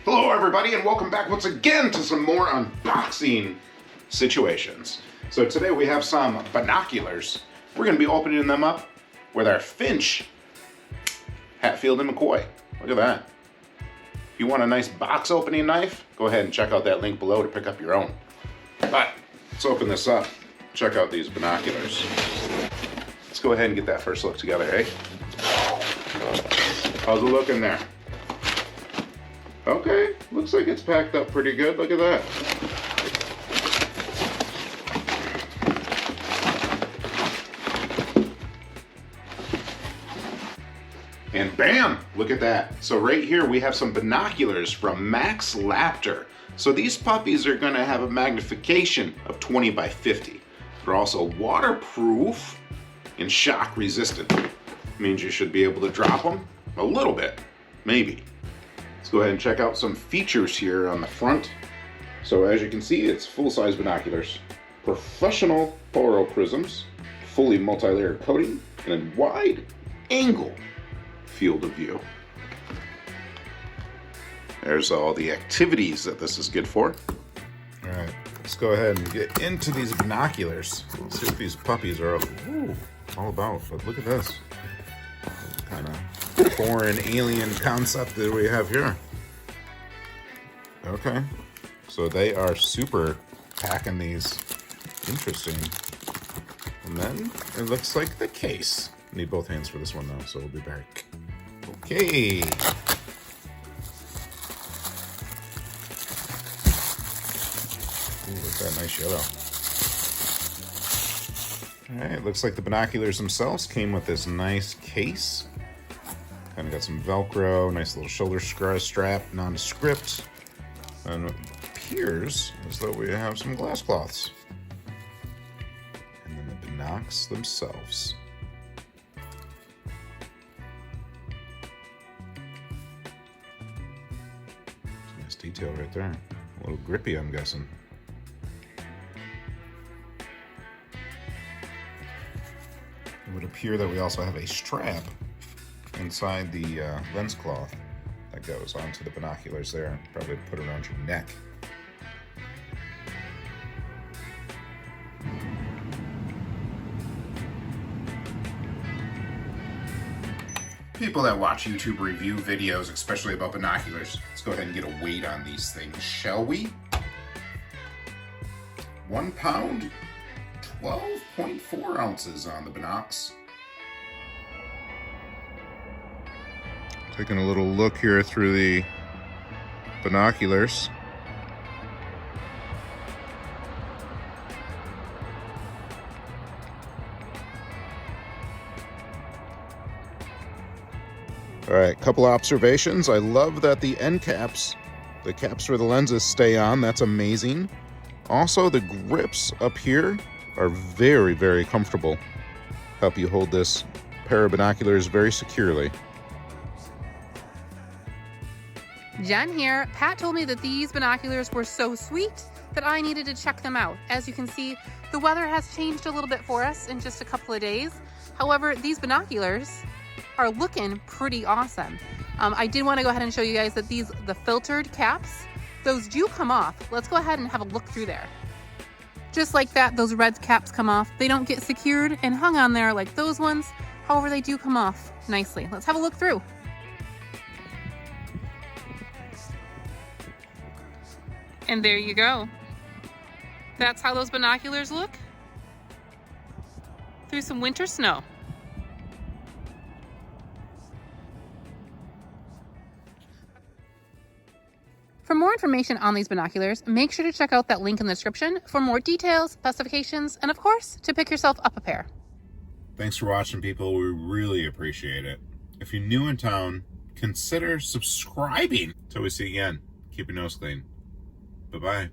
Hello everybody and welcome back once again to some more unboxing situations. So today we have some binoculars. We're going to be opening them up with our Finch Hatfield & McCoy. Look at that. If you want a nice box opening knife, go ahead and check out that link below to pick up your own. But let's open this up. Check out these binoculars. Let's go ahead and get that first look together, eh? How's it looking there? Okay, looks like it's packed up pretty good. Look at that. And bam, look at that. So right here we have some binoculars from Max Laptor. So these puppies are gonna have a magnification of 20 by 50. They're also waterproof and shock resistant. Means you should be able to drop them a little bit, maybe. Let's go ahead and check out some features here on the front. So as you can see, it's full-size binoculars, professional fluoro prisms, fully multi-layered coating, and a wide angle field of view. There's all the activities that this is good for. All right, let's go ahead and get into these binoculars. Let's see what these puppies are all about. But look at this. Kind of foreign alien concept that we have here. Okay, so they are super packing these. Interesting. And then it looks like the case. Need both hands for this one though, so we'll be back. Okay. Ooh, look at that nice yellow. All right, looks like the binoculars themselves came with this nice case. Kind of got some Velcro, nice little shoulder strap, nondescript. And it appears as though we have some glass cloths. And then the binocs themselves. Nice detail right there. A little grippy, I'm guessing. It would appear that we also have a strap inside the lens cloth that goes onto the binoculars there. Probably put it around your neck. People that watch YouTube review videos, especially about binoculars, let's go ahead and get a weight on these things, shall we? 1 pound, 12.4 ounces on the binocs. Taking a little look here through the binoculars. All right, couple observations. I love that the end caps, the caps for the lenses stay on. That's amazing. Also, the grips up here are very, very comfortable. Help you hold this pair of binoculars very securely. Jen here. Pat told me that these binoculars were so sweet that I needed to check them out. As you can see, the weather has changed a little bit for us in just a couple of days. However, these binoculars are looking pretty awesome. I did want to go ahead and show you guys that the filtered caps, those do come off. Let's go ahead and have a look through there. Just like that, those red caps come off. They don't get secured and hung on there like those ones. However, they do come off nicely. Let's have a look through. And there you go. That's how those binoculars look through some winter snow. For more information on these binoculars, make sure to check out that link in the description for more details, specifications, and of course, to pick yourself up a pair. Thanks for watching, people. We really appreciate it. If you're new in town, consider subscribing. Till we see you again, keep your nose clean. Bye-bye.